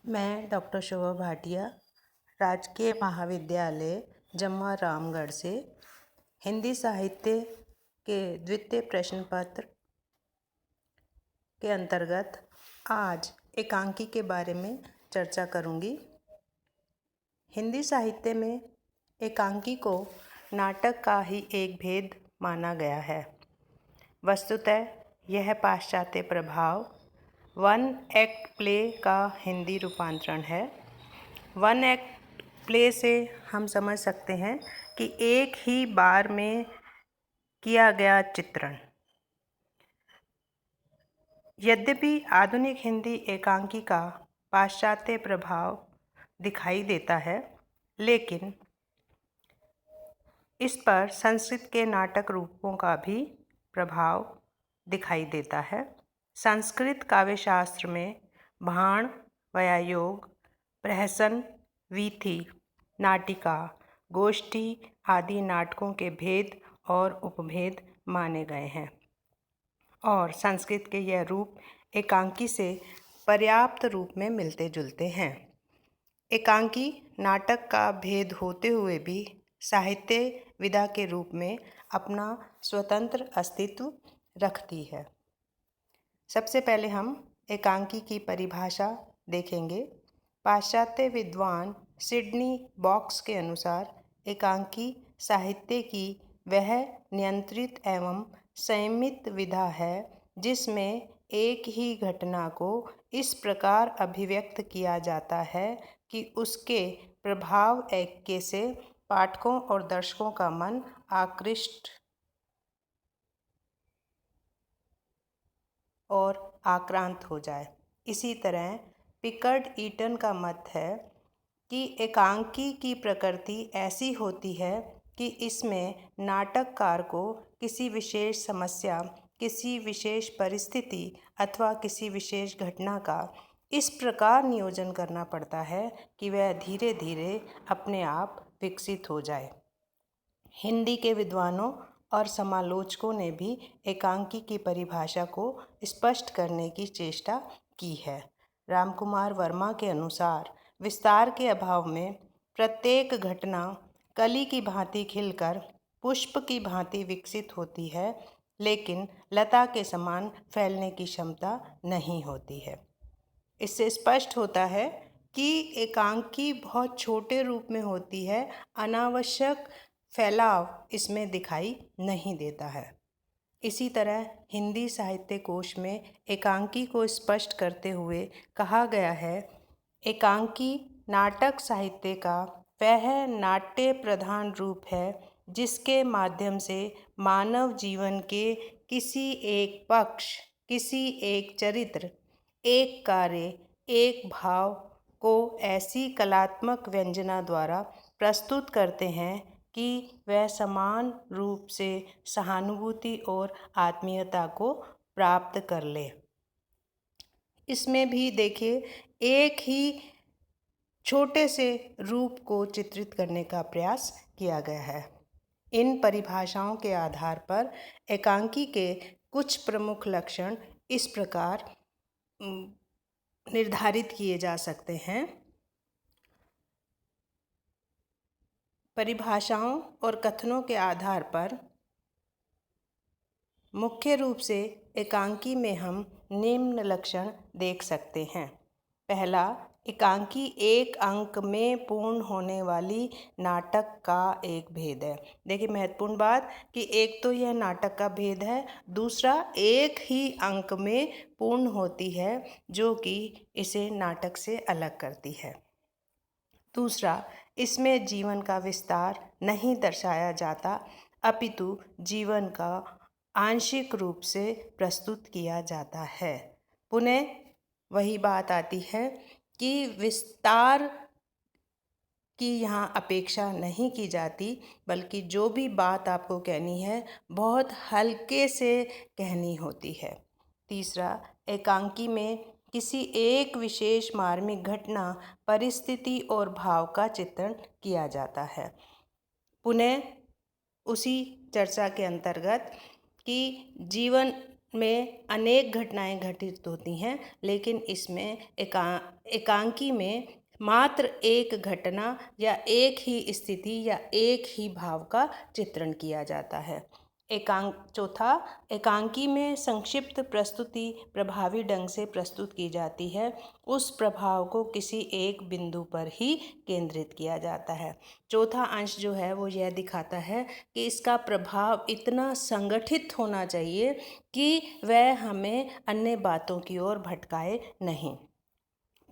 मैं डॉक्टर शोभा भाटिया राजकीय महाविद्यालय जम्वा रामगढ़ से हिंदी साहित्य के द्वितीय प्रश्न पत्र के अंतर्गत आज एकांकी के बारे में चर्चा करूंगी। हिंदी साहित्य में एकांकी को नाटक का ही एक भेद माना गया है। वस्तुतः यह पाश्चात्य प्रभाव वन एक्ट प्ले का हिंदी रूपांतरण है। वन एक्ट प्ले से हम समझ सकते हैं कि एक ही बार में किया गया चित्रण। यद्यपि आधुनिक हिंदी एकांकी का पाश्चात्य प्रभाव दिखाई देता है, लेकिन इस पर संस्कृत के नाटक रूपों का भी प्रभाव दिखाई देता है। संस्कृत काव्यशास्त्र में भाण, वयायोग, प्रहसन, वीथी, नाटिका, गोष्ठी आदि नाटकों के भेद और उपभेद माने गए हैं और संस्कृत के यह रूप एकांकी से पर्याप्त रूप में मिलते जुलते हैं। एकांकी नाटक का भेद होते हुए भी साहित्य विधा के रूप में अपना स्वतंत्र अस्तित्व रखती है। सबसे पहले हम एकांकी की परिभाषा देखेंगे। पाश्चात्य विद्वान सिडनी बॉक्स के अनुसार एकांकी साहित्य की वह नियंत्रित एवं संयमित विधा है जिसमें एक ही घटना को इस प्रकार अभिव्यक्त किया जाता है कि उसके प्रभाव ऐक्य से पाठकों और दर्शकों का मन आकृष्ट और आक्रांत हो जाए। इसी तरह पिकर्ड ईटन का मत है कि एकांकी की प्रकृति ऐसी होती है कि इसमें नाटककार को किसी विशेष समस्या, किसी विशेष परिस्थिति अथवा किसी विशेष घटना का इस प्रकार नियोजन करना पड़ता है कि वह धीरे धीरे अपने आप विकसित हो जाए। हिंदी के विद्वानों और समालोचकों ने भी एकांकी की परिभाषा को स्पष्ट करने की चेष्टा की है। रामकुमार वर्मा के अनुसार विस्तार के अभाव में प्रत्येक घटना कली की भांति खिलकर पुष्प की भांति विकसित होती है, लेकिन लता के समान फैलने की क्षमता नहीं होती है। इससे स्पष्ट होता है कि एकांकी बहुत छोटे रूप में होती है, अनावश्यक फैलाव इसमें दिखाई नहीं देता है। इसी तरह हिंदी साहित्य कोश में एकांकी को स्पष्ट करते हुए कहा गया है, एकांकी नाटक साहित्य का वह नाट्य प्रधान रूप है जिसके माध्यम से मानव जीवन के किसी एक पक्ष, किसी एक चरित्र, एक कार्य, एक भाव को ऐसी कलात्मक व्यंजना द्वारा प्रस्तुत करते हैं कि वह समान रूप से सहानुभूति और आत्मीयता को प्राप्त कर ले। इसमें भी देखिए, एक ही छोटे से रूप को चित्रित करने का प्रयास किया गया है। इन परिभाषाओं के आधार पर एकांकी के कुछ प्रमुख लक्षण इस प्रकार निर्धारित किए जा सकते हैं। परिभाषाओं और कथनों के आधार पर मुख्य रूप से एकांकी में हम निम्न लक्षण देख सकते हैं। पहला, एकांकी एक अंक में पूर्ण होने वाली नाटक का एक भेद है। देखिए, महत्वपूर्ण बात कि एक तो यह नाटक का भेद है, दूसरा एक ही अंक में पूर्ण होती है जो कि इसे नाटक से अलग करती है। दूसरा, इसमें जीवन का विस्तार नहीं दर्शाया जाता, अपितु जीवन का आंशिक रूप से प्रस्तुत किया जाता है। पुनः वही बात आती है कि विस्तार की यहाँ अपेक्षा नहीं की जाती, बल्कि जो भी बात आपको कहनी है बहुत हल्के से कहनी होती है। तीसरा, एकांकी में किसी एक विशेष मार्मिक घटना, परिस्थिति और भाव का चित्रण किया जाता है। पुनः उसी चर्चा के अंतर्गत कि जीवन में अनेक घटनाएं घटित होती हैं, लेकिन इसमें एकांकी में मात्र एक घटना या एक ही स्थिति या एक ही भाव का चित्रण किया जाता है। चौथा, एकांकी में संक्षिप्त प्रस्तुति प्रभावी ढंग से प्रस्तुत की जाती है। उस प्रभाव को किसी एक बिंदु पर ही केंद्रित किया जाता है। चौथा अंश जो है वो यह दिखाता है कि इसका प्रभाव इतना संगठित होना चाहिए कि वह हमें अन्य बातों की ओर भटकाए नहीं।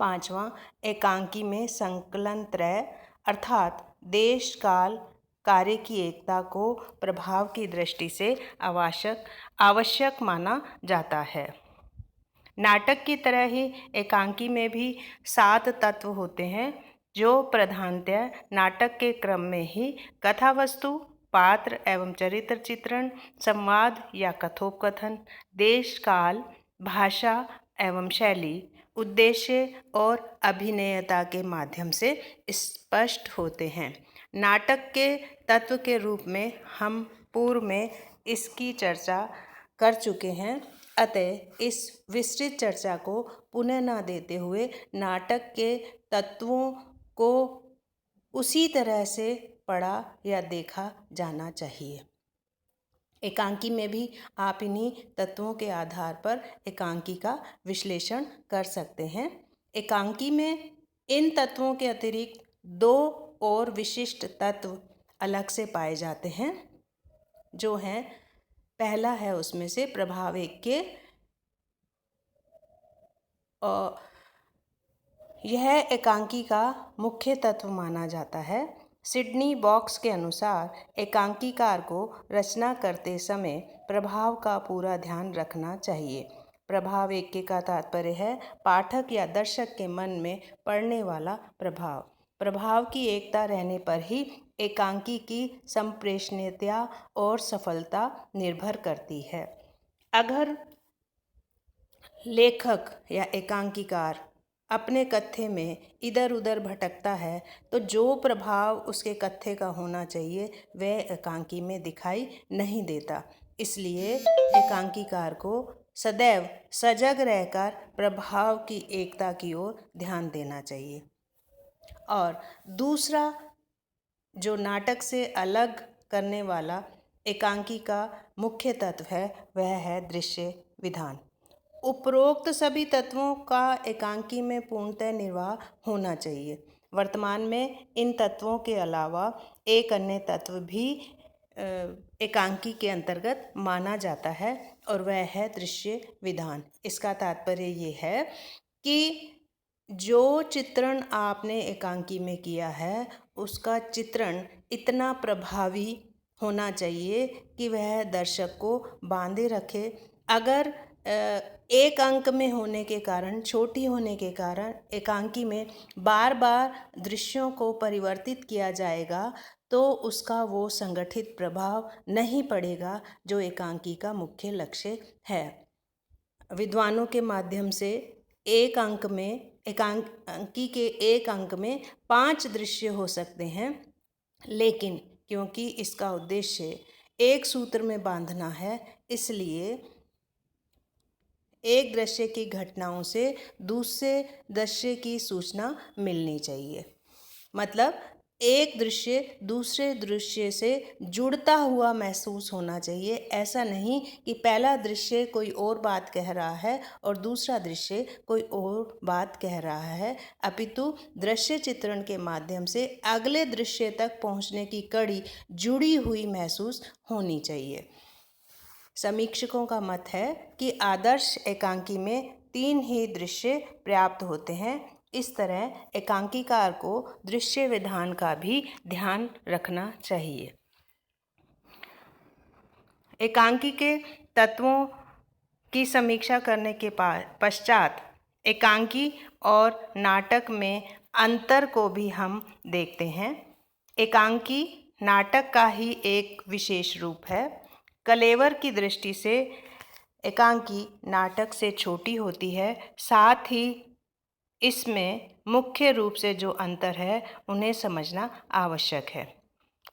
पांचवा, एकांकी में संकलन त्रय अर्थात देश काल कार्य की एकता को प्रभाव की दृष्टि से आवश्यक माना जाता है। नाटक की तरह ही एकांकी में भी 7 तत्व होते हैं जो प्रधानतः नाटक के क्रम में ही कथा वस्तु, पात्र एवं चरित्र चित्रण, संवाद या कथोपकथन, देश काल, भाषा एवं शैली, उद्देश्य और अभिनयता के माध्यम से स्पष्ट होते हैं। नाटक के तत्व के रूप में हम पूर्व में इसकी चर्चा कर चुके हैं, अतः इस विस्तृत चर्चा को पुनः न देते हुए नाटक के तत्वों को उसी तरह से पढ़ा या देखा जाना चाहिए। एकांकी में भी आप इन्हीं तत्वों के आधार पर एकांकी का विश्लेषण कर सकते हैं। एकांकी में इन तत्वों के अतिरिक्त 2 और विशिष्ट तत्व अलग से पाए जाते हैं, जो हैं, पहला है उसमें से प्रभाव ऐक्य। यह एकांकी का मुख्य तत्व माना जाता है। सिडनी बॉक्स के अनुसार एकांकीकार को रचना करते समय प्रभाव का पूरा ध्यान रखना चाहिए। प्रभाव ऐक्य का तात्पर्य है पाठक या दर्शक के मन में पड़ने वाला प्रभाव। प्रभाव की एकता रहने पर ही एकांकी की संप्रेषणीयता और सफलता निर्भर करती है। अगर लेखक या एकांकीकार अपने कथ्य में इधर उधर भटकता है तो जो प्रभाव उसके कथ्य का होना चाहिए वह एकांकी में दिखाई नहीं देता। इसलिए एकांकीकार को सदैव सजग रहकर प्रभाव की एकता की ओर ध्यान देना चाहिए। और दूसरा जो नाटक से अलग करने वाला एकांकी का मुख्य तत्व है वह है दृश्य विधान। उपरोक्त सभी तत्वों का एकांकी में पूर्णतः निर्वाह होना चाहिए। वर्तमान में इन तत्वों के अलावा एक अन्य तत्व भी एकांकी के अंतर्गत माना जाता है और वह है दृश्य विधान। इसका तात्पर्य ये है कि जो चित्रण आपने एकांकी में किया है उसका चित्रण इतना प्रभावी होना चाहिए कि वह दर्शक को बांधे रखे। अगर एक अंक में होने के कारण, छोटी होने के कारण एकांकी में बार बार दृश्यों को परिवर्तित किया जाएगा तो उसका वो संगठित प्रभाव नहीं पड़ेगा जो एकांकी का मुख्य लक्ष्य है। विद्वानों के माध्यम से एक अंक में एकांकी के एक अंक में 5 दृश्य हो सकते हैं, लेकिन क्योंकि इसका उद्देश्य एक सूत्र में बांधना है इसलिए एक दृश्य की घटनाओं से दूसरे दृश्य की सूचना मिलनी चाहिए। मतलब एक दृश्य दूसरे दृश्य से जुड़ता हुआ महसूस होना चाहिए। ऐसा नहीं कि पहला दृश्य कोई और बात कह रहा है और दूसरा दृश्य कोई और बात कह रहा है, अपितु दृश्य चित्रण के माध्यम से अगले दृश्य तक पहुंचने की कड़ी जुड़ी हुई महसूस होनी चाहिए। समीक्षकों का मत है कि आदर्श एकांकी में 3 ही दृश्य पर्याप्त होते हैं। इस तरह एकांकीकार को दृश्य विधान का भी ध्यान रखना चाहिए। एकांकी के तत्वों की समीक्षा करने के पश्चात एकांकी और नाटक में अंतर को भी हम देखते हैं। एकांकी नाटक का ही एक विशेष रूप है। कलेवर की दृष्टि से एकांकी नाटक से छोटी होती है। साथ ही इसमें मुख्य रूप से जो अंतर है उन्हें समझना आवश्यक है।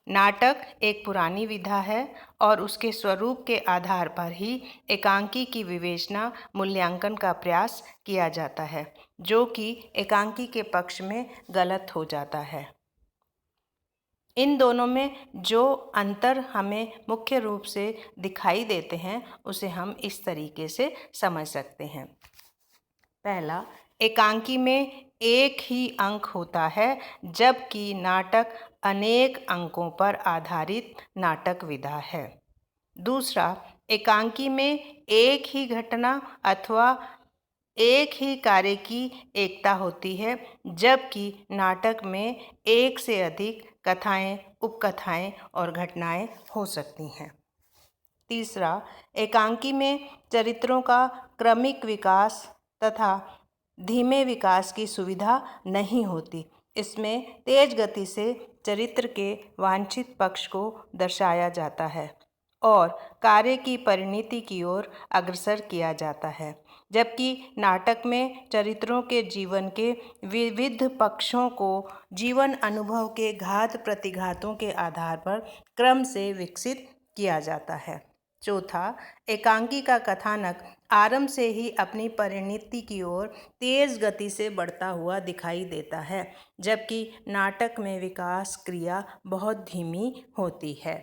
नाटक एक पुरानी विधा है और उसके स्वरूप के आधार पर ही एकांकी की विवेचना मूल्यांकन का प्रयास किया जाता है, जो कि एकांकी के पक्ष में गलत हो जाता है। इन दोनों में जो अंतर हमें मुख्य रूप से दिखाई देते हैं उसे हम इस तरीके से समझ सकते हैं। पहला, एकांकी में एक ही अंक होता है, जबकि नाटक अनेक अंकों पर आधारित नाटक विधा है। दूसरा, एकांकी में एक ही घटना अथवा एक ही कार्य की एकता होती है, जबकि नाटक में एक से अधिक कथाएं, उपकथाएं और घटनाएं हो सकती हैं। तीसरा, एकांकी में चरित्रों का क्रमिक विकास तथा धीमे विकास की सुविधा नहीं होती। इसमें तेज गति से चरित्र के वांछित पक्ष को दर्शाया जाता है और कार्य की परिणति की ओर अग्रसर किया जाता है, जबकि नाटक में चरित्रों के जीवन के विविध पक्षों को जीवन अनुभव के घात प्रतिघातों के आधार पर क्रम से विकसित किया जाता है। चौथा, एकांकी का कथानक आरंभ से ही अपनी परिणति की ओर तेज गति से बढ़ता हुआ दिखाई देता है, जबकि नाटक में विकास क्रिया बहुत धीमी होती है।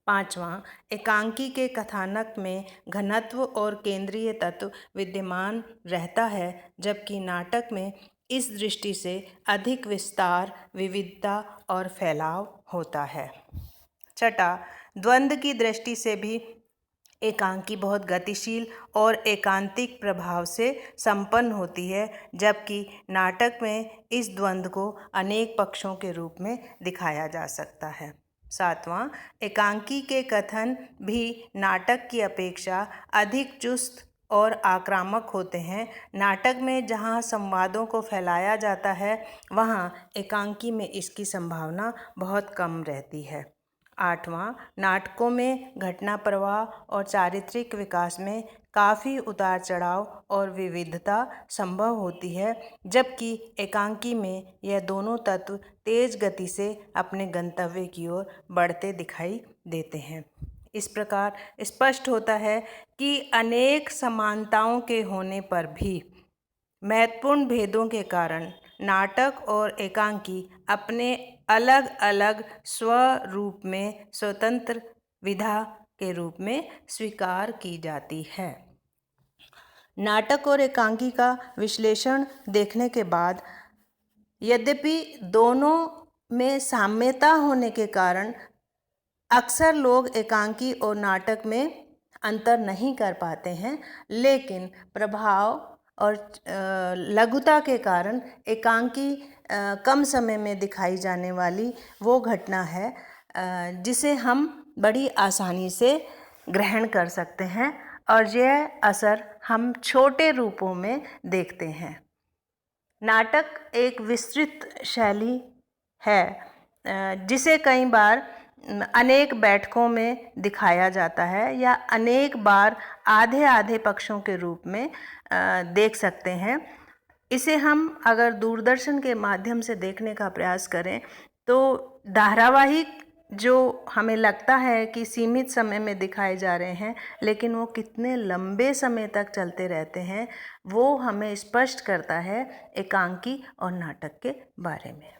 पांचवा, एकांकी के कथानक में घनत्व और केंद्रीय तत्व विद्यमान रहता है, जबकि नाटक में इस दृष्टि से अधिक विस्तार, विविधता और फैलाव होता है। छठा, द्वंद्व की दृष्टि से भी एकांकी बहुत गतिशील और एकांतिक प्रभाव से संपन्न होती है, जबकि नाटक में इस द्वंद्व को अनेक पक्षों के रूप में दिखाया जा सकता है। सातवां, एकांकी के कथन भी नाटक की अपेक्षा अधिक चुस्त और आक्रामक होते हैं। नाटक में जहां संवादों को फैलाया जाता है, वहां एकांकी में इसकी संभावना बहुत कम रहती है। आठवां, नाटकों में घटना प्रवाह और चारित्रिक विकास में काफ़ी उतार चढ़ाव और विविधता संभव होती है, जबकि एकांकी में यह दोनों तत्व तेज गति से अपने गंतव्य की ओर बढ़ते दिखाई देते हैं। इस प्रकार स्पष्ट होता है कि अनेक समानताओं के होने पर भी महत्वपूर्ण भेदों के कारण नाटक और एकांकी अपने अलग अलग स्वरूप में स्वतंत्र विधा के रूप में स्वीकार की जाती है। नाटक और एकांकी का विश्लेषण देखने के बाद यद्यपि दोनों में साम्यता होने के कारण अक्सर लोग एकांकी और नाटक में अंतर नहीं कर पाते हैं, लेकिन प्रभाव और लघुता के कारण एकांकी कम समय में दिखाई जाने वाली वो घटना है जिसे हम बड़ी आसानी से ग्रहण कर सकते हैं और यह असर हम छोटे रूपों में देखते हैं। नाटक एक विस्तृत शैली है जिसे कई बार अनेक बैठकों में दिखाया जाता है या अनेक बार आधे आधे पक्षों के रूप में देख सकते हैं। इसे हम अगर दूरदर्शन के माध्यम से देखने का प्रयास करें तो धारावाहिक जो हमें लगता है कि सीमित समय में दिखाए जा रहे हैं, लेकिन वो कितने लंबे समय तक चलते रहते हैं, वो हमें स्पष्ट करता है एकांकी और नाटक के बारे में।